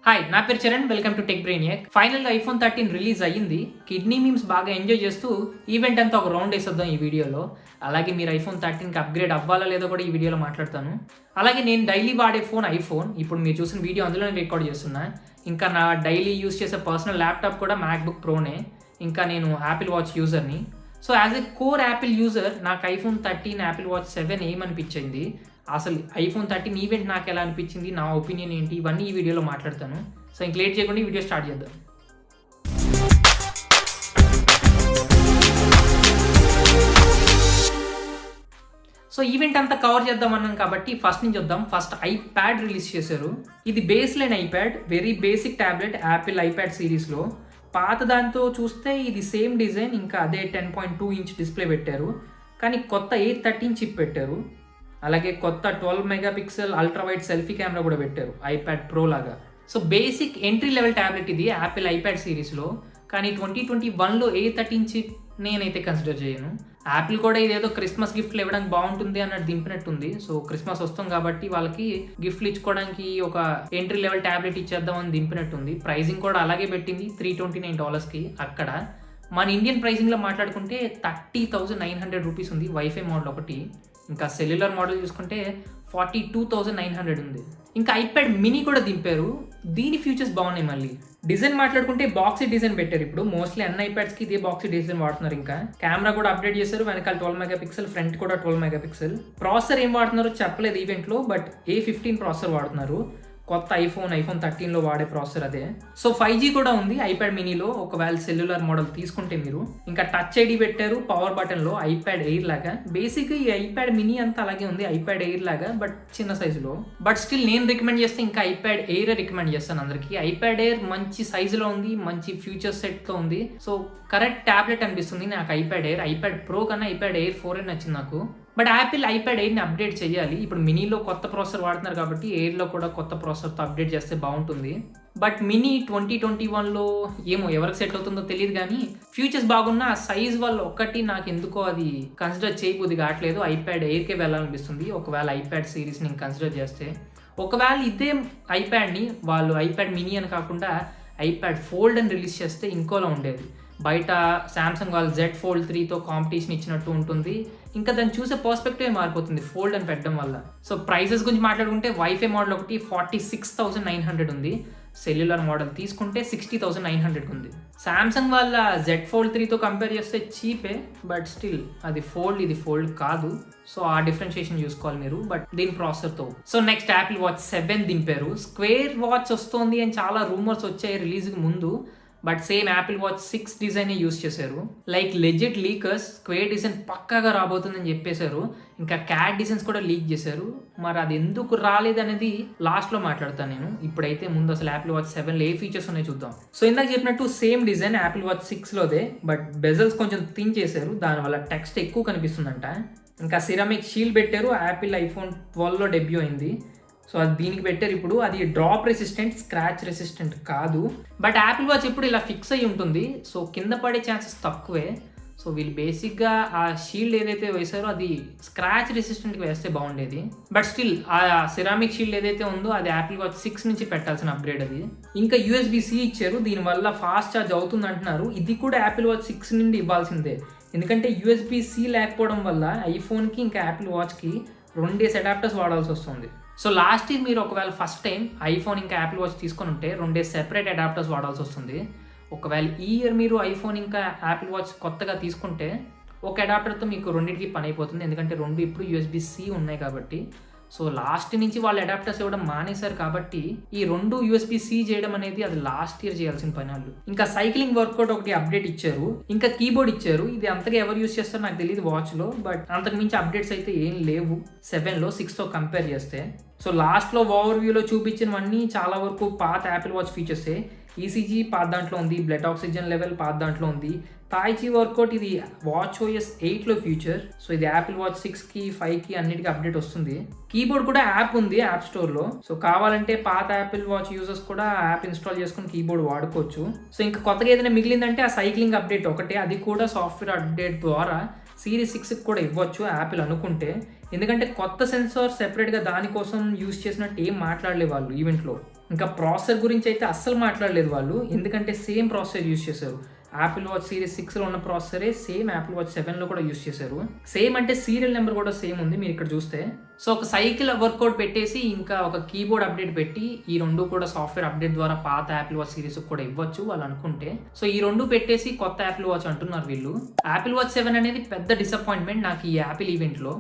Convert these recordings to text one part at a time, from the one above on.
Hi, నా పేరు Charan. Welcome to Tech Brainiac. ఫైనల్గా iPhone 13 రిలీజ్ అయ్యింది. కిడ్నీ మీమ్స్ బాగా ఎంజాయ్ చేస్తూ ఈవెంట్ అంతా ఒక రౌండ్ వేసేద్దాం ఈ వీడియోలో. అలాగే మీరు iPhone 13కి అప్గ్రేడ్ అవ్వాలా లేదో కూడా ఈ వీడియోలో మాట్లాడతాను. అలాగే నేను డైలీ వాడే ఫోన్ iPhone. ఇప్పుడు మీరు చూసిన వీడియో అందులోనే రికార్డ్ చేస్తున్నా. ఇంకా నా డైలీ యూస్ చేసే పర్సనల్ ల్యాప్టాప్ కూడా మ్యాక్బుక్ ప్రోనే. ఇంకా నేను యాపిల్ వాచ్ యూజర్ని. So as a core Apple user నాకు iPhone 13, యాపిల్ వాచ్ 7 ఏమనిపించింది, అసలు iPhone 13 ఈవెంట్ నాకు ఎలా అనిపించింది, నా ఒపీనియన్ ఏంటి, ఇవన్నీ ఈ వీడియోలో మాట్లాడతాను. సో ఇంక లేట్ చేయకుండా ఈ వీడియో స్టార్ట్ చేద్దాం. సో ఈవెంట్ అంతా కవర్ చేద్దాం అన్నాం కాబట్టి ఫస్ట్ నుంచి వద్దాం. ఫస్ట్ ఐప్యాడ్ రిలీజ్ చేశారు. ఇది base line iPad, very basic tablet Apple iPad సిరీస్లో. పాత దాంతో చూస్తే ఇది సేమ్ డిజైన్, ఇంకా అదే 10.2 ఇంచ్ డిస్ప్లే పెట్టారు. కానీ కొత్త 813 చిప్ పెట్టారు. అలాగే కొత్త 12 megapixel ultra wide selfie camera కూడా పెట్టారు ఐప్యాడ్ ప్రో లాగా. So basic entry level tablet ఇది యాపిల్ ఐప్యాడ్ సిరీస్లో. కానీ 2021లో 813 చిప్ నేనైతే కన్సిడర్ చేయను. యాపిల్ కూడా ఇదేదో క్రిస్మస్ గిఫ్ట్లు ఇవ్వడానికి బాగుంటుంది అన్నట్టు దింపినట్టుంది. సో క్రిస్మస్ వస్తాం కాబట్టి వాళ్ళకి గిఫ్ట్లు ఇచ్చుకోవడానికి ఒక ఎంట్రీ లెవెల్ ట్యాబ్లెట్ ఇచ్చేద్దామని దింపినట్టుంది. ప్రైజింగ్ కూడా అలాగే పెట్టింది, $329కి. అక్కడ మన ఇండియన్ ప్రైజింగ్లో మాట్లాడుకుంటే 30,900 రూపీస్ ఉంది వైఫై మోడల్ ఒకటి. ఇంకా సెల్యులర్ మోడల్ చూసుకుంటే 42,900 ఉంది. ఇంకా ఐప్యాడ్ మినీ కూడా దింపారు. దీని ఫీచర్స్ బాగున్నాయి. మళ్ళీ డిజైన్ మాట్లాడుకుంటే బాక్సీ డిజైన్ పెట్టారు. ఇప్పుడు మోస్ట్లీ అన్ని ఐప్యాడ్స్కి ఇదే బాక్సీ డిజైన్ వాడుతున్నారు. ఇంకా కెమెరా కూడా అప్డేట్ చేశారు. వెనకాల 12 మెగాపిక్సెల్, ఫ్రంట్ కూడా 12 మెగాపిక్సెల్. ప్రాసెసర్ ఏం వాడుతున్నారో చెప్పలేదు ఈవెంట్లో, బట్ A15 ప్రాసెసర్ వాడుతున్నారు. కొత్త iPhone 13లో వాడే ప్రాసెసర్ అదే. సో 5G కూడా ఉంది ఐప్యాడ్ మినీలో ఒకవేళ సెల్యులర్ మోడల్ తీసుకుంటే మీరు. ఇంకా టచ్ ఐడి పెట్టారు పవర్ బటన్లో, ఐప్యాడ్ ఎయిర్ లాగా. బేసిక్గా ఈ ఐప్యాడ్ మినీ అంతా అలాగే ఉంది, ఐప్యాడ్ ఎయిర్ లాగా, బట్ చిన్న సైజులో. బట్ స్టిల్ నేను రికమెండ్ చేస్తే ఇంకా ఐప్యాడ్ ఎయిర్ రికమెండ్ చేస్తాను అందరికి. ఐప్యాడ్ ఎయిర్ మంచి సైజులో ఉంది, మంచి ఫ్యూచర్ సెట్తో ఉంది. సో కరెక్ట్ ట్యాబ్లెట్ అనిపిస్తుంది నాకు ఐప్యాడ్ ఎయిర్. ఐప్యాడ్ ప్రో కన్నా ఐప్యాడ్ ఎయిర్ 4 నచ్చింది నాకు. బట్ యాపిల్ ఐప్యాడ్ ఎయిర్ని అప్డేట్ చేయాలి. ఇప్పుడు మినీలో కొత్త ప్రాసెసర్ వాడుతున్నారు కాబట్టి ఎయిర్లో కూడా కొత్త ప్రాసెసర్తో అప్డేట్ చేస్తే బాగుంటుంది. బట్ మినీ 2021లో ఏమో ఎవరికి సెట్ అవుతుందో తెలియదు. కానీ ఫ్యూచర్స్ బాగున్నా ఆ సైజ్ వల్ల ఒక్కటి నాకు ఎందుకో అది కన్సిడర్ చేయబుద్ది కావట్లేదు. ఐప్యాడ్ ఎయిర్కే వెళ్ళాలనిపిస్తుంది ఒకవేళ ఐప్యాడ్ సిరీస్ని కన్సిడర్ చేస్తే. ఒకవేళ ఇదే ఐప్యాడ్ని వాళ్ళు ఐప్యాడ్ మినీ అని కాకుండా ఐప్యాడ్ ఫోల్డ్ అని రిలీజ్ చేస్తే ఇంకోలా ఉండేది. బయట శాంసంగ్ వాళ్ళు Z Fold 3తో కాంపిటీషన్ ఇచ్చినట్టు ఉంటుంది. ఇంకా దాన్ని చూసే పర్స్పెక్టివ్ మారిపోతుంది ఫోల్డ్ అని పెట్టడం వల్ల. సో ప్రైసెస్ గురించి మాట్లాడుకుంటే వైఫై మోడల్ ఒకటి 46,900 ఉంది. సెల్యులర్ మోడల్ తీసుకుంటే 60,900 ఉంది. శాంసంగ్ వాళ్ళ Z Fold 3తో కంపేర్ చేస్తే చీపే, బట్ స్టిల్ అది ఫోల్డ్, ఇది ఫోల్డ్ కాదు. సో ఆ డిఫరెన్షియేషన్ చూసుకోవాలి మీరు. బట్ దీని ప్రాసెసర్తో. సో నెక్స్ట్ యాపిల్ వాచ్ 7 దింపారు. స్క్వేర్ వాచ్ వస్తుంది అని చాలా రూమర్స్ వచ్చాయి రిలీజ్కి ముందు. బట్ సేమ్ యాపిల్ వాచ్ 6 డిజైనే యూస్ చేశారు. Like legit leakers square design పక్కాగా రాబోతుందని చెప్పేశారు. ఇంకా క్యాట్ డిజైన్స్ కూడా లీక్ చేశారు. మరి అది ఎందుకు రాలేదనేది లాస్ట్లో మాట్లాడతాను నేను. ఇప్పుడైతే ముందు అసలు యాపిల్ వాచ్ 7లో ఏ ఫీచర్స్ ఉన్నాయో చూద్దాం. సో ఇందాక చెప్పినట్టు సేమ్ డిజైన్ యాపిల్ వాచ్ 6లోదే, బట్ బెజల్స్ కొంచెం థిన్ చేశారు. దానివల్ల టెక్స్ట్ ఎక్కువ కనిపిస్తుందంట. ఇంకా సిరామిక్ షీల్డ్ పెట్టారు. యాపిల్ iPhone 12లో డెబ్యూ అయింది. సో అది దీనికి పెట్టారు. ఇప్పుడు అది డ్రాప్ రెసిస్టెంట్, స్క్రాచ్ రెసిస్టెంట్ కాదు. బట్ యాపిల్ వాచ్ ఎప్పుడు ఇలా ఫిక్స్ అయ్యి ఉంటుంది. సో కింద పడే ఛాన్సెస్ తక్కువే. సో వీళ్ళు బేసిక్గా ఆ షీల్డ్ ఏదైతే వేసారో అది స్క్రాచ్ రెసిస్టెంట్కి వేస్తే బాగుండేది. బట్ స్టిల్ ఆ సిరామిక్ షీల్డ్ ఏదైతే ఉందో అది యాపిల్ వాచ్ 6 నుంచి పెట్టాల్సిన అప్గ్రేడ్ అది. ఇంకా USB-C ఇచ్చారు. దీనివల్ల ఫాస్ట్ ఛార్జ్ అవుతుంది అంటున్నారు. ఇది కూడా యాపిల్ వాచ్ 6 నుండి ఇవ్వాల్సిందే. ఎందుకంటే USB-C లేకపోవడం వల్ల ఐఫోన్కి ఇంకా యాపిల్ వాచ్కి 2 అడాప్టర్స్ వాడాల్సి వస్తుంది. సో లాస్ట్ ఇయర్ మీరు ఒకవేళ ఫస్ట్ టైం ఐఫోన్ ఇంకా యాపిల్ వాచ్ తీసుకొని ఉంటే 2 సెపరేట్ అడాప్టర్స్ వాడాల్సి వస్తుంది. ఒకవేళ ఈ ఇయర్ మీరు ఐఫోన్ ఇంకా యాపిల్ వాచ్ కొత్తగా తీసుకుంటే ఒక అడాప్టర్తో మీకు రెండింటికి పని అయిపోతుంది. ఎందుకంటే 2 ఇప్పుడు USB-C ఉన్నాయి కాబట్టి. సో లాస్ట్ నుంచి వాళ్ళు అడాప్టర్స్ ఇవ్వడం మానేశారు కాబట్టి ఈ 2 USB-C చేయడం అనేది అది లాస్ట్ ఇయర్ చేయాల్సిన పని వాళ్ళు. ఇంకా సైక్లింగ్ వర్కౌట్ ఒకటి అప్డేట్ ఇచ్చారు. ఇంకా కీబోర్డ్ ఇచ్చారు. ఇది అంతగా ఎవరు యూస్ చేస్తారో నాకు తెలియదు వాచ్లో. బట్ అంతకు మించి అప్డేట్స్ అయితే ఏం లేవు 7లో 6తో కంపేర్ చేస్తే. సో లాస్ట్లో ఓవర్ వ్యూలో చూపించినవన్నీ చాలా వరకు పాత యాపిల్ వాచ్ ఫీచర్సే. ECG పాత దాంట్లో ఉంది, బ్లడ్ ఆక్సిజన్ లెవెల్ పాత దాంట్లో ఉంది. తాయిచి వర్కౌట్ ఇది వాచ్ OS 8లో ఫీచర్. సో ఇది యాపిల్ వాచ్ 6కి 5కి అన్నిటికీ అప్డేట్ వస్తుంది. కీబోర్డ్ కూడా యాప్ ఉంది యాప్ స్టోర్లో. సో కావాలంటే పాత యాపిల్ వాచ్ యూజర్స్ కూడా యాప్ ఇన్స్టాల్ చేసుకుని కీబోర్డ్ వాడుకోవచ్చు. సో ఇంకా కొత్తగా ఏదైనా మిగిలిందంటే ఆ సైక్లింగ్ అప్డేట్ ఒకటే. అది కూడా సాఫ్ట్వేర్ అప్డేట్ ద్వారా సిరీస్ 6కి కూడా ఇవ్వచ్చు యాపిల్ అనుకుంటే. ఎందుకంటే కొత్త సెన్సార్ సెపరేట్గా దానికోసం యూజ్ చేసినట్టు ఏం మాట్లాడలే వాళ్ళు ఈవెంట్లో. ఇంకా ప్రాసెసర్ గురించి అయితే అస్సలు మాట్లాడలేదు వాళ్ళు, ఎందుకంటే సేమ్ ప్రాసెసర్ యూజ్ చేశారు. యాపిల్ వాచ్ సిరీస్ 6లో ఉన్న ప్రాసెసరే సేమ్ యాపిల్ వాచ్ 7లో కూడా యూజ్ చేశారు. సేమ్ అంటే సీరియల్ నెంబర్ కూడా సేమ్ ఉంది మీరు ఇక్కడ చూస్తే. సో ఒక సైకిల్ వర్కౌట్ పెట్టేసి ఇంకా ఒక కీబోర్డ్ అప్డేట్ పెట్టి ఈ రెండు కూడా సాఫ్ట్వేర్ అప్డేట్ ద్వారా పాత యాపిల్ వాచ్ సిరీస్ కూడా ఇవ్వచ్చు వాళ్ళు అనుకుంటే. సో ఈ రెండు పెట్టేసి కొత్త యాపిల్ వాచ్ అంటున్నారు వీళ్ళు. యాపిల్ వాచ్ 7 అనేది పెద్ద డిసప్పాయింట్మెంట్ నాకు ఈ యాపిల్ ఈవెంట్లో.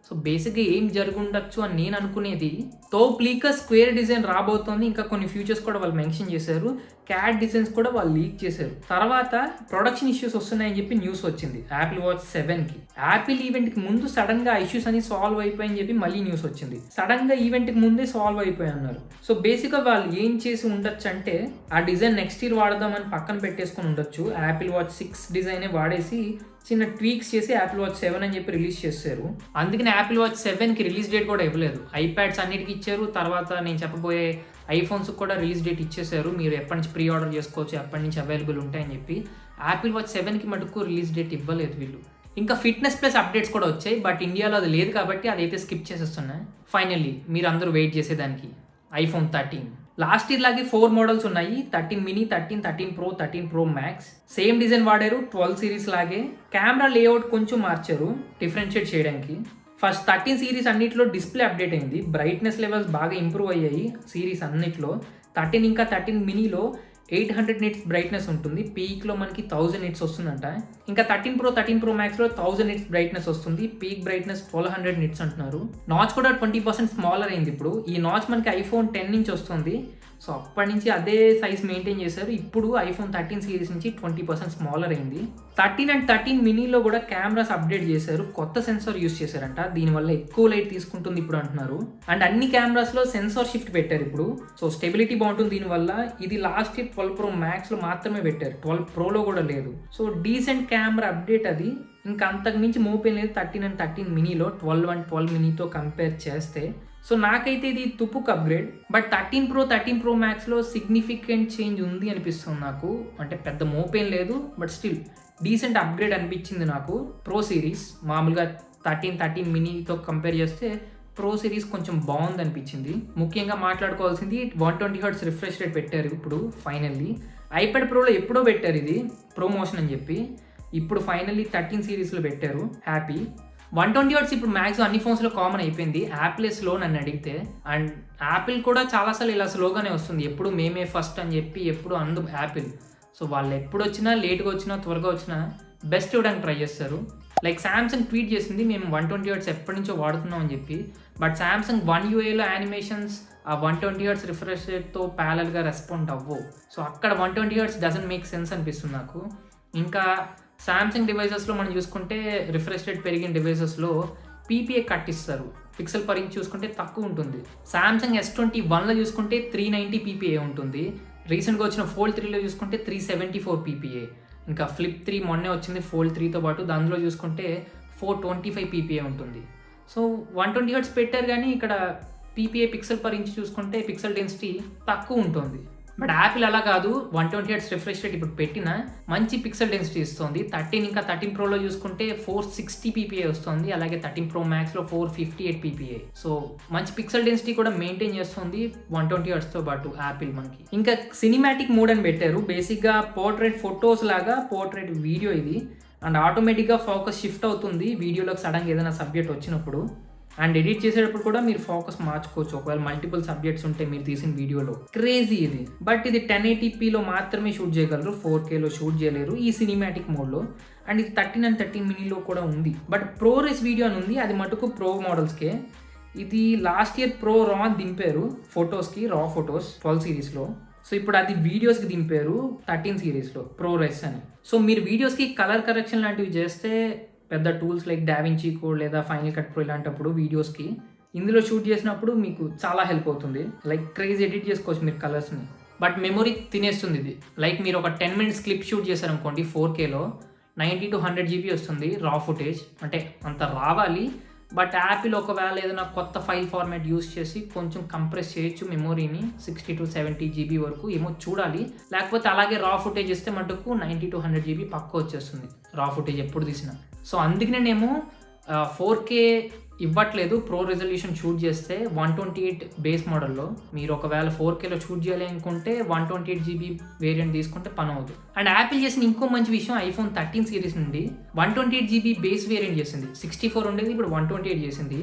సో బేసిక్గా ఏం జరుగుండొచ్చు అని నేను అనుకునేది, 𝗏𝗘𝗫𝗧 స్క్వేర్ డిజైన్ రాబోతోంది. ఇంకా కొన్ని ఫ్యూచర్స్ కూడా వాళ్ళు మెన్షన్ చేశారు. క్యాట్ డిజైన్స్ కూడా వాళ్ళు లీక్ చేశారు. తర్వాత ప్రొడక్షన్ ఇష్యూస్ వస్తున్నాయని చెప్పి న్యూస్ వచ్చింది యాపిల్ వాచ్ 7కి. యాపిల్ ఈవెంట్కి ముందు సడన్ గా ఇష్యూస్ అని సాల్వ్ అయిపోయాయని చెప్పి మళ్ళీ న్యూస్ వచ్చింది. సడన్ గా ఈవెంట్కి ముందే సాల్వ్ అయిపోయాయి అన్నారు. సో బేసిక్గా వాళ్ళు ఏం చేసి ఉండొచ్చు అంటే ఆ డిజైన్ నెక్స్ట్ ఇయర్ వాడదామని పక్కన పెట్టేసుకొని ఉండొచ్చు. యాపిల్ వాచ్ 6 డిజైనే వాడేసి చిన్న ట్వీక్స్ చేసి యాపిల్ వాచ్ 7 అని చెప్పి రిలీజ్ చేశారు. అందుకని యాపిల్ వాచ్ 7కి రిలీజ్ డేట్ కూడా ఇవ్వలేదు. ఐప్యాడ్స్ అన్నిటికీ ఇచ్చారు. తర్వాత నేను చెప్పబోయే ఐఫోన్స్ కూడా రిలీజ్ డేట్ ఇచ్చేసారు. మీరు ఎప్పటి నుంచి ప్రీ ఆర్డర్ చేసుకోవచ్చు, ఎప్పటి నుంచి అవైలబుల్ ఉంటాయని చెప్పి. యాపిల్ వాచ్ 7కి మటుకు రిలీజ్ డేట్ ఇవ్వలేదు వీళ్ళు. ఇంకా ఫిట్నెస్ ప్లస్ అప్డేట్స్ కూడా వచ్చాయి, బట్ ఇండియాలో అది లేదు కాబట్టి అదైతే స్కిప్ చేసేస్తున్నాయి. ఫైనల్లీ మీరు అందరూ వెయిట్ చేసేదానికి ఐఫోన్ 13. లాస్ట్ ఇయర్ లాగే 4 మోడల్స్ ఉన్నాయి. 13 mini, 13, 13 pro, 13 pro max. Same design వాడారు 12 సిరీస్ లాగే. కెమెరా లేఅవుట్ కొంచెం మార్చారు డిఫరెన్షియేట్ చేయడానికి. ఫస్ట్ 13 సిరీస్ అన్నిట్లో డిస్ప్లే అప్డేట్ అయింది. బ్రైట్నెస్ లెవెల్స్ బాగా ఇంప్రూవ్ అయ్యాయి సిరీస్ అన్నిట్లో. 13 ఇంకా 13 మినీలో 800 నిట్స్ బ్రైట్నెస్ ఉంటుంది. పీక్లో మనకి 1000 నిట్స్ వస్తుందంట. ఇంకా 13 ప్రో, 13 ప్రో మ్యాక్స్లో 1000 నిట్స్ బ్రైట్నెస్ వస్తుంది. పీక్ బ్రైట్నెస్ 1200 నిట్స్ అంటున్నారు. నాచ్ కూడా 20% స్మాలర్ అయింది. ఇప్పుడు ఈ నాచ్ మనకి ఐఫోన్ 10 నుంచి వస్తుంది. సో అప్పటి నుంచి అదే సైజ్ మెయింటైన్ చేశారు. ఇప్పుడు ఐఫోన్ 13 సిరీస్ నుంచి 20% స్మాలర్ అయింది. 13 అండ్ 13 మినీలో కూడా కెమెరాస్ అప్డేట్ చేశారు. కొత్త సెన్సార్ యూస్ చేశారంట. దీనివల్ల ఎక్కువ లైట్ తీసుకుంటుంది ఇప్పుడు అంటున్నారు. అండ్ అన్ని కెమెరాస్లో సెన్సార్ షిఫ్ట్ పెట్టారు ఇప్పుడు. సో స్టెబిలిటీ బాగుంటుంది దీనివల్ల. ఇది లాస్ట్ ఇయర్ 12 ప్రో మ్యాక్స్లో మాత్రమే పెట్టారు, 12 ప్రోలో కూడా లేదు. సో డీసెంట్ కెమెరా అప్డేట్ అది. ఇంకా అంతకు మించి మోపేం లేదు 13 అండ్ 13 మినీలో 12 అండ్ 12 మినీతో కంపేర్ చేస్తే. సో నాకైతే ఇది తుప్పుకు అప్గ్రేడ్. బట్ 13 ప్రో, 13 ప్రో మ్యాక్స్లో సిగ్నిఫికెంట్ చేంజ్ ఉంది అనిపిస్తుంది నాకు. అంటే పెద్ద మోపేం లేదు, బట్ స్టిల్ డీసెంట్ అప్గ్రేడ్ అనిపించింది నాకు. ప్రో సిరీస్ మామూలుగా 13, 13 మినీతో కంపేర్ చేస్తే ప్రో సిరీస్ కొంచెం బాగుంది అనిపించింది. ముఖ్యంగా మాట్లాడుకోవాల్సింది 120 Hz రిఫ్రెష్ రేట్ పెట్టారు ఇప్పుడు ఫైనల్లీ. ఐప్యాడ్ ప్రోలో ఎప్పుడో పెట్టారు ఇది ప్రమోషన్ అని చెప్పి. ఇప్పుడు ఫైనల్లీ 13 సిరీస్లో పెట్టారు. హ్యాపీ. 120 Hz ఇప్పుడు మ్యాక్స్ అన్ని ఫోన్స్లో కామన్ అయిపోయింది. యాపిల్ స్లో నన్ను అడిగితే. అండ్ యాపిల్ కూడా చాలాసార్లు ఇలా స్లోగానే వస్తుంది. ఎప్పుడు మేమే ఫస్ట్ అని చెప్పి ఎప్పుడు అందు యాపిల్. సో వాళ్ళు ఎప్పుడు వచ్చినా లేట్గా వచ్చినా త్వరగా వచ్చినా బెస్ట్ ఇవ్వడానికి ట్రై చేస్తారు. లైక్ శాంసంగ్ ట్వీట్ చేసింది మేము 120 Hz ఎప్పటి నుంచో వాడుతున్నాం అని చెప్పి. బట్ శాంసంగ్ 1 UAలో యానిమేషన్స్ ఆ 120 Hz రిఫ్రెష్ రేట్తో ప్యారల్గా రెస్పాండ్ అవ్వవు. సో అక్కడ 120 Hz డజంట్ మేక్ సెన్స్ అనిపిస్తుంది నాకు. ఇంకా శాంసంగ్ డివైజెస్లో మనం చూసుకుంటే రిఫ్రెష్ రేట్ పెరిగిన డివైజెస్లో PPA కట్ ఇస్తారు. పిక్సెల్ పర్ ఇంచ్ చూసుకుంటే తక్కువ ఉంటుంది. శాంసంగ్ S21లో చూసుకుంటే 390 PPA ఉంటుంది. రీసెంట్గా వచ్చిన ఫోల్డ్ 3లో చూసుకుంటే 374 PPA. ఇంకా ఫ్లిప్ 3 మొన్నే వచ్చింది ఫోల్డ్ 3తో పాటు. దానిలో చూసుకుంటే 425 PPA ఉంటుంది. సో 120 Hz పెట్టారు కానీ ఇక్కడ PPA పిక్సెల్ పర్ ఇంచ్ చూసుకుంటే పిక్సెల్ డెన్సిటీ తక్కువ ఉంటుంది. బట్ యాపిల్ అలా కాదు. 120 Hz రిఫ్రెష్ రేట్ ఇప్పుడు పెట్టిన మంచి పిక్సెల్ డెన్సిటీ ఇస్తుంది. 13 ఇంకా 13 ప్రోలో చూసుకుంటే 460 PPA వస్తుంది. అలాగే 13 ప్రో మ్యాక్స్లో 458 PPA. సో మంచి పిక్సెల్ డెన్సిటీ కూడా మెయింటైన్ చేస్తుంది 120 Hzతో పాటు యాపిల్ మనకి. ఇంకా సినిమాటిక్ మోడ్ అని పెట్టారు. బేసిక్గా పోర్ట్రేట్ ఫొటోస్ లాగా పోర్ట్రేట్ వీడియో ఇది. అండ్ ఆటోమేటిక్గా ఫోకస్ షిఫ్ట్ అవుతుంది వీడియోలోకి సడన్గా ఏదైనా సబ్జెక్ట్ వచ్చినప్పుడు. అండ్ ఎడిట్ చేసేటప్పుడు కూడా మీరు ఫోకస్ మార్చుకోవచ్చు ఒకవేళ మల్టిపుల్ సబ్జెక్ట్స్ ఉంటే మీరు తీసిన వీడియోలో. క్రేజీ ఇది. బట్ ఇది 1080pలో మాత్రమే షూట్ చేయగలరు, 4Kలో షూట్ చేయలేరు ఈ సినిమాటిక్ మోడ్లో. అండ్ ఇది 13 అండ్ 13 మినీలో కూడా ఉంది. బట్ ప్రో రేస్ వీడియో అని ఉంది, అది మటుకు ప్రో మోడల్స్కే. ఇది లాస్ట్ ఇయర్ ప్రో రా దింపారు ఫొటోస్కి, రా ఫొటోస్ 12 సిరీస్లో. సో ఇప్పుడు అది వీడియోస్కి దింపారు 13 సిరీస్లో ప్రో రేస్ అని. సో మీరు వీడియోస్కి కలర్ కరెక్షన్ లాంటివి చేస్తే పెద్ద టూల్స్ లైక్ డావిన్సీ కోడ్ లేదా ఫైనల్ కట్ ప్రో ఇలాంటప్పుడు వీడియోస్కి ఇందులో షూట్ చేసినప్పుడు మీకు చాలా హెల్ప్ అవుతుంది. లైక్ క్రేజ్ ఎడిట్ చేసుకోవచ్చు మీరు కలర్స్ని. బట్ మెమొరీ తినేస్తుంది ఇది. లైక్ మీరు ఒక 10 minutes క్లిప్ షూట్ చేశారనుకోండి 4Kలో 90 to 100 GB వస్తుంది రా ఫుటేజ్. అంటే అంత రావాలి. బట్ యాపిల్ ఒకవేళ ఏదైనా కొత్త ఫైల్ ఫార్మాట్ యూస్ చేసి కొంచెం కంప్రెస్ చేయొచ్చు మెమొరీని 60 to 70 GB వరకు, ఏమో చూడాలి. లేకపోతే అలాగే రా ఫుటేజ్ ఇస్తే మటుకు 90 to 100 GB పక్క వచ్చేస్తుంది రా ఫుటేజ్ ఎప్పుడు తీసినా. సో అందుకనేమో 4K ఇవ్వట్లేదు. ప్రో రిజల్యూషన్ షూట్ చేస్తే 128 బేస్ మోడల్లో మీరు ఒకవేళ 4Kలో షూట్ చేయాలి అనుకుంటే 128GB వేరియంట్ తీసుకుంటే పని అవుతుంది. అండ్ యాపిల్ చేసిన ఇంకో మంచి విషయం iPhone 13 సిరీస్ నుండి 128GB బేస్ వేరియంట్ చేసింది. 64 ఉండేది, ఇప్పుడు 128 చేసింది.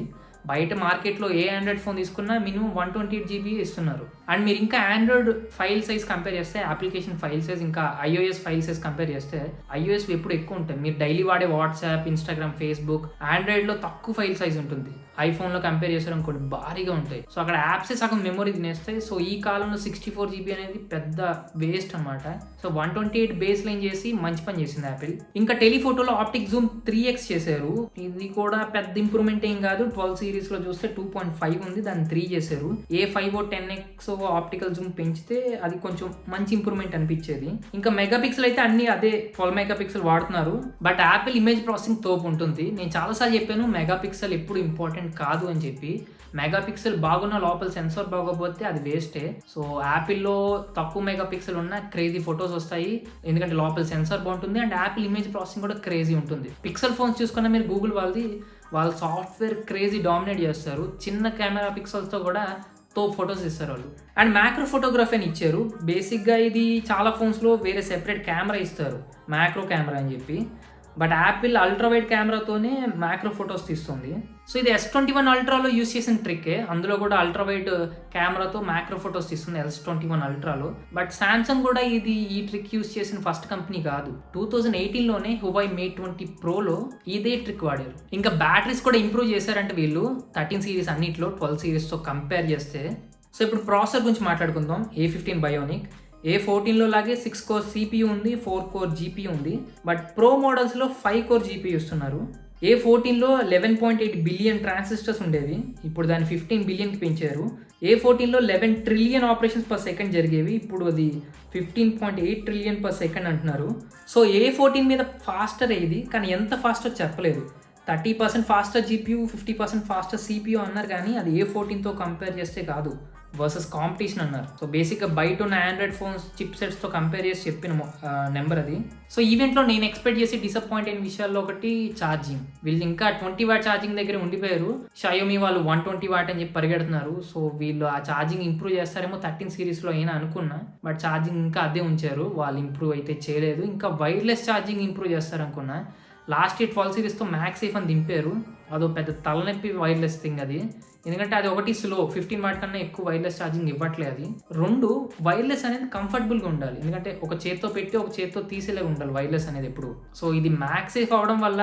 బయట మార్కెట్లో ఏ ఆండ్రాయిడ్ ఫోన్ తీసుకున్నా మినిమం 128GB ఇస్తున్నారు. అండ్ మీరు ఇంకా ఆండ్రాయిడ్ ఫైల్ సైజ్ కంపేర్ చేస్తే, అప్లికేషన్ ఫైల్ సైజ్ ఇంకా iOS ఫైల్ సైజ్ కంపేర్ చేస్తే iOS ఎప్పుడు ఎక్కువ ఉంటాయి. మీరు డైలీ వాడే వాట్సాప్, ఇన్స్టాగ్రామ్, ఫేస్బుక్ ఆండ్రాయిడ్లో తక్కువ ఫైల్ సైజ్ ఉంటుంది. ఐఫోన్లో కంపేర్ చేస్తారు అనుకోండి భారీగా ఉంటాయి. సో అక్కడ యాప్సే సగం మెమొరీ తినేస్తాయి. సో ఈ కాలంలో 64GB అనేది పెద్ద వేస్ట్ అనమాట. సో 128 బేస్ లైన్ చేసి మంచి పని చేసింది యాపిల్. ఇంకా టెలిఫోటోలో ఆప్టిక్ జూమ్ 3x చేశారు. ఇది కూడా పెద్ద ఇంప్రూవ్మెంట్ ఏం కాదు. 12 సిరీస్లో చూస్తే 2.5 ఉంది, దాన్ని 3 చేశారు. A5 10x ఆప్టికల్ జూమ్ పెంచితే అది కొంచెం మంచి ఇంప్రూవ్మెంట్ అనిపించేది. ఇంకా మెగాపిక్సెల్ అయితే అన్ని అదే 12 మెగాపిక్సెల్ వాడుతున్నారు. బట్ యాపిల్ ఇమేజ్ ప్రాసెసింగ్ తోపు ఉంటుంది. నేను చాలాసార్లు చెప్పాను మెగాపిక్సెల్ ఎప్పుడు ఇంపార్టెంట్ కాదు అని చెప్పి. మెగాపిక్సెల్ బాగున్న లోపల సెన్సార్ బాగోపోతే అది వేస్టే. సో యాపిల్లో తక్కువ మెగాపిక్సెల్ ఉన్న క్రేజీ ఫొటోస్ వస్తాయి, ఎందుకంటే లోపల సెన్సార్ బాగుంటుంది. అండ్ యాపిల్ ఇమేజ్ ప్రాసెసింగ్ కూడా క్రేజీ ఉంటుంది. పిక్సెల్ ఫోన్స్ చూసుకున్నా మీరు గూగుల్ వాళ్ళ సాఫ్ట్వేర్ క్రేజీ డామినేట్ చేస్తారు. చిన్న కెమెరా పిక్సెల్స్తో కూడా ఫొటోస్ ఇస్తారు వాళ్ళు. అండ్ మ్యాక్రో ఫోటోగ్రఫీ అని ఇచ్చారు. బేసిక్గా ఇది చాలా ఫోన్స్లో వేరే సెపరేట్ కెమెరా ఇస్తారు, మ్యాక్రో కెమెరా అని చెప్పి. బట్ యాపిల్ అల్ట్రావైడ్ కెమెరాతోనే మ్యాక్రో ఫొటోస్ తీస్తుంది. సో ఇది S21 అల్ట్రాలో యూస్ చేసిన ట్రిక్కే. అందులో కూడా అల్ట్రావైడ్ కెమెరాతో మ్యాక్రో ఫొటోస్ తీస్తుంది S21 అల్ట్రాలో. బట్ సామ్సంగ్ కూడా ఈ ట్రిక్ యూస్ చేసిన ఫస్ట్ కంపెనీ కాదు. 2018లోనే Huawei Mate 20 Proలో ఇదే ట్రిక్ వాడారు. ఇంకా బ్యాటరీస్ కూడా ఇంప్రూవ్ చేశారంటే వీళ్ళు 13 సిరీస్ అన్నిట్లో 12 సిరీస్తో కంపేర్ చేస్తే. సో ఇప్పుడు ప్రాసెసర్ గురించి మాట్లాడుకుందాం. A15 Bionic. A14లో లాగే 6 కోర్ CPU ఉంది, 4 కోర్ GPU ఉంది. బట్ ప్రో మోడల్స్లో 5 కోర్ GPU ఇస్తున్నారు. A14లో 11.8 బిలియన్ ట్రాన్సిస్టర్స్ ఉండేవి, ఇప్పుడు దాన్ని 15 బిలియన్కి పెంచారు. A14లో 11 ట్రిలియన్ ఆపరేషన్స్ పర్ సెకండ్ జరిగేవి, ఇప్పుడు అది 15.8 ట్రిలియన్ పర్ సెకండ్ అంటున్నారు. సో A14 మీద ఫాస్టర్ ఇది, కానీ ఎంత ఫాస్టర్ చెప్పలేదు. 30% ఫాస్టర్ GPU, 50% ఫాస్టర్ CPU అన్నారు, కానీ అది A14తో కంపేర్ చేస్తే కాదు, వర్సెస్ కాంపిటీషన్ అన్నారు. సో బేసిక్గా బయట ఉన్న ఆండ్రాయిడ్ ఫోన్స్ చిప్ సెట్స్తో కంపేర్ చేసి చెప్పిన నెంబర్ అది. సో ఈవెంట్లో నేను ఎక్స్పెక్ట్ చేసి డిసప్పాయింట్ అయిన విషయాల్లో ఒకటి ఛార్జింగ్. వీళ్ళు ఇంకా 20 వాట్ ఛార్జింగ్ దగ్గర ఉండిపోయారు. Xiaomi వాళ్ళు 120 వాట్ అని చెప్పి పరిగెడుతున్నారు. సో వీళ్ళు ఆ ఛార్జింగ్ ఇంప్రూవ్ చేస్తారేమో 13 సిరీస్లో అయినా అనుకున్నా, బట్ ఛార్జింగ్ ఇంకా అదే ఉంచారు. వాళ్ళు ఇంప్రూవ్ అయితే చేయలేదు. ఇంకా వైర్లెస్ ఛార్జింగ్ ఇంప్రూవ్ చేస్తారనుకున్నా. లాస్ట్ 12 సిరీస్తో మ్యాక్సేఫ్ అని దింపారు. అదో పెద్ద తలనొప్పి వైర్లెస్ థింగ్ అది. ఎందుకంటే అది ఒకటి స్లో, 15 వాట్ కన్నా ఎక్కువ వైర్లెస్ ఛార్జింగ్ ఇవ్వట్లేదు. అది రెండు వైర్లెస్ అనేది కంఫర్టబుల్గా ఉండాలి, ఎందుకంటే ఒక చేత్తో పెట్టి ఒక చేత్తో తీసేలాగా ఉండాలి వైర్లెస్ అనేది ఎప్పుడు. సో ఇది మ్యాక్సేఫ్ అవ్వడం వల్ల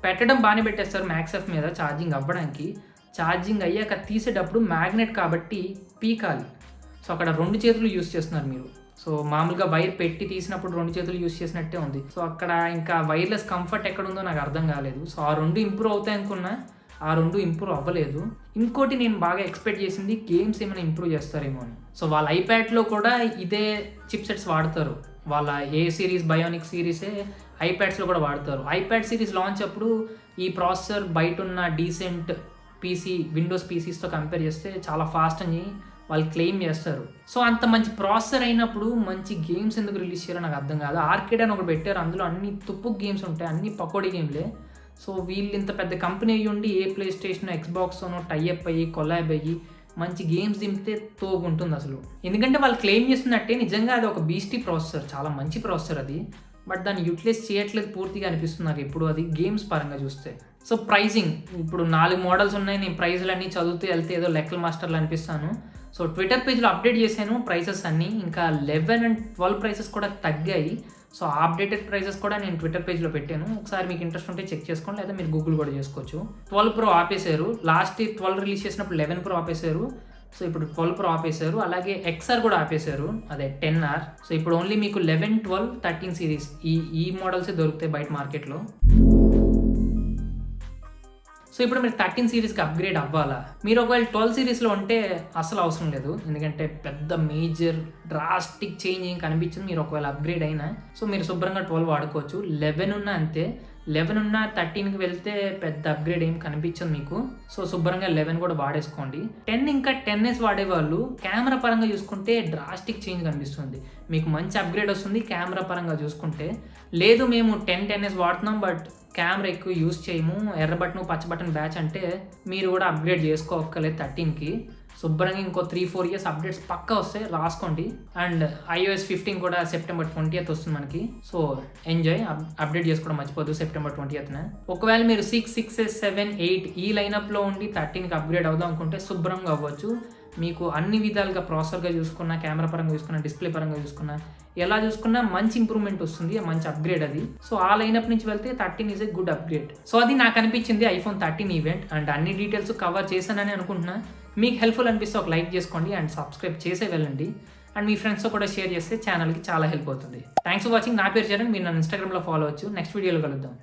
పెట్టడం బాగానే పెట్టేస్తారు మ్యాక్సేఫ్ మీద ఛార్జింగ్ అవ్వడానికి. ఛార్జింగ్ అయ్యాక తీసేటప్పుడు మ్యాగ్నెట్ కాబట్టి పీకాలి. సో అక్కడ 2 చేతులు యూస్ చేస్తున్నారు మీరు. సో మామూలుగా వైర్ పెట్టి తీసినప్పుడు 2 చేతులు యూస్ చేసినట్టే ఉంది. సో అక్కడ ఇంకా వైర్లెస్ కంఫర్ట్ ఎక్కడ ఉందో నాకు అర్థం కాలేదు. సో ఆ 2 ఇంప్రూవ్ అవుతాయి అనుకున్నా, ఆ 2 ఇంప్రూవ్ అవ్వలేదు. ఇంకోటి నేను బాగా ఎక్స్పెక్ట్ చేసింది గేమ్స్ ఏమైనా ఇంప్రూవ్ చేస్తారేమో అని. సో వాళ్ళ ఐప్యాడ్లో కూడా ఇదే చిప్ సెట్స్ వాడతారు. వాళ్ళ ఏ సిరీస్ బయోనిక్ సిరీసే ఐప్యాడ్స్లో కూడా వాడతారు. ఐప్యాడ్ సిరీస్ లాంచ్ అప్పుడు ఈ ప్రాసెసర్ బయట ఉన్న డీసెంట్ పీసీ, విండోస్ పీసీస్తో కంపేర్ చేస్తే చాలా ఫాస్ట్ అని వాళ్ళు క్లెయిమ్ చేస్తారు. సో అంత మంచి ప్రాసెసర్ అయినప్పుడు మంచి గేమ్స్ ఎందుకు రిలీజ్ చేయాలో నాకు అర్థం కాదు. ఆర్కేడ్ అని ఒకటి పెట్టారు, అందులో అన్ని తుప్పు గేమ్స్ ఉంటాయి, అన్ని పకోడీ గేమ్లే. సో వీళ్ళు ఇంత పెద్ద కంపెనీ అయ్యి ఉండి ఏ ప్లే స్టేషన్, ఎక్స్బాక్స్తోనో టైఅప్ అయ్యి కొలాబ్ అయ్యి మంచి గేమ్స్ దింపితే తోపు ఉంటుంది అసలు. ఎందుకంటే వాళ్ళు క్లెయిమ్ చేస్తున్నట్టే నిజంగా అది ఒక బీస్టీ ప్రాసెసర్, చాలా మంచి ప్రాసెసర్ అది. బట్ దాన్ని యూటిలైజ్ చేయట్లేదు పూర్తిగా అనిపిస్తుంది నాకు ఇప్పుడు అది గేమ్స్ పరంగా చూస్తే. సో ప్రైజింగ్, ఇప్పుడు 4 మోడల్స్ ఉన్నాయి. నేను ప్రైజ్లు అన్నీ చదువుతూ వెళ్తే ఏదో లెక్కల మాస్టర్లు అనిపిస్తాను. సో ట్విట్టర్ పేజ్లో అప్డేట్ చేశాను ప్రైసెస్ అన్నీ. ఇంకా 11 and 12 ప్రైసెస్ కూడా తగ్గాయి. సో అప్డేటెడ్ ప్రైసెస్ కూడా నేను ట్విట్టర్ పేజ్లో పెట్టాను, ఒకసారి మీకు ఇంట్రెస్ట్ ఉంటే చెక్ చేసుకోండి, లేదా మీరు గూగుల్ కూడా చేసుకోవచ్చు. 12 Pro ఆపేశారు. లాస్ట్ 12 రిలీజ్ చేసినప్పుడు 11 Pro ఆపేశారు. సో ఇప్పుడు 12 Pro ఆపేశారు. అలాగే XR కూడా ఆపేశారు, అదే 10R. సో ఇప్పుడు ఓన్లీ మీకు 11, 12, 13 సిరీస్ ఈ మోడల్సే దొరుకుతాయి బయట మార్కెట్లో. సో ఇప్పుడు మీరు 13 సిరీస్కి అప్గ్రేడ్ అవ్వాలా? మీరు ఒకవేళ 12 సిరీస్లో ఉంటే అసలు అవసరం లేదు, ఎందుకంటే పెద్ద మేజర్ డ్రాస్టిక్ చేంజ్ ఏం కనిపించింది మీరు ఒకవేళ అప్గ్రేడ్ అయినా. సో మీరు శుభ్రంగా 12 వాడుకోవచ్చు. 11 ఉన్నా అంతే, 11 ఉన్న 13కి వెళ్తే పెద్ద అప్గ్రేడ్ ఏం కనిపించదు మీకు. సో శుభ్రంగా 11 కూడా వాడేసుకోండి. 10 ఇంకా 10s వాడేవాళ్ళు కెమెరా పరంగా చూసుకుంటే డ్రాస్టిక్ చేంజ్ కనిపిస్తుంది, మీకు మంచి అప్గ్రేడ్ వస్తుంది కెమెరా పరంగా చూసుకుంటే. లేదు మేము 10, 10s వాడుతున్నాం బట్ కెమెరా ఎక్కువ యూస్ చేయము, ఎర్ర బటన్ పచ్చ బటన్ బ్యాచ్ అంటే మీరు కూడా అప్గ్రేడ్ చేసుకోక్కర్లేదు 13కి. శుభ్రంగా ఇంకో 3-4 ఇయర్స్ అప్డేట్స్ పక్కా వస్తాయి, రాసుకోండి. అండ్ iOS 15 కూడా September 20th వస్తుంది మనకి. సో ఎంజాయ్, అప్డేట్ చేసుకోవడం మర్చిపోద్దు September 20th. ఒకవేళ మీరు 6, 6s, 7, 8 ఈ లైనప్లో ఉండి 13కి అప్గ్రేడ్ అవుదాం అనుకుంటే శుభ్రంగా అవ్వచ్చు. మీకు అన్ని విధాలుగా ప్రాసెసర్గా చూసుకున్నా, కెమెరా పరంగా చూసుకున్నా, డిస్ప్లే పరంగా చూసుకున్నా, ఎలా చూసుకున్నా మంచి ఇంప్రూవ్మెంట్ వస్తుంది, మంచి అప్గ్రేడ్ అది. సో ఆ లైనప్ నుంచి వెళ్తే 13 is a good upgrade. So అది నాకు అనిపించింది iPhone 13 ఈవెంట్. అండ్ అన్ని డీటెయిల్స్ కవర్ చేశానని అనుకుంటున్నా. మీకు హెల్ప్ఫుల్ అనిపిస్తే ఒక లైక్ చేసుకోండి అండ్ సబ్స్క్రైబ్ చేసే వెళ్ళండి. అండ్ మీ ఫ్రెండ్స్తో కూడా షేర్ చేస్తే ఛానల్కి చాలా హెల్ప్ అవుతుంది. Thanks for watching. నా పేరు చరణ్. మీరు నన్ను ఇన్స్టాగ్రామ్లో ఫాలో అవ్వచ్చు. నెక్స్ట్ వీడియోలో కలుద్దాం.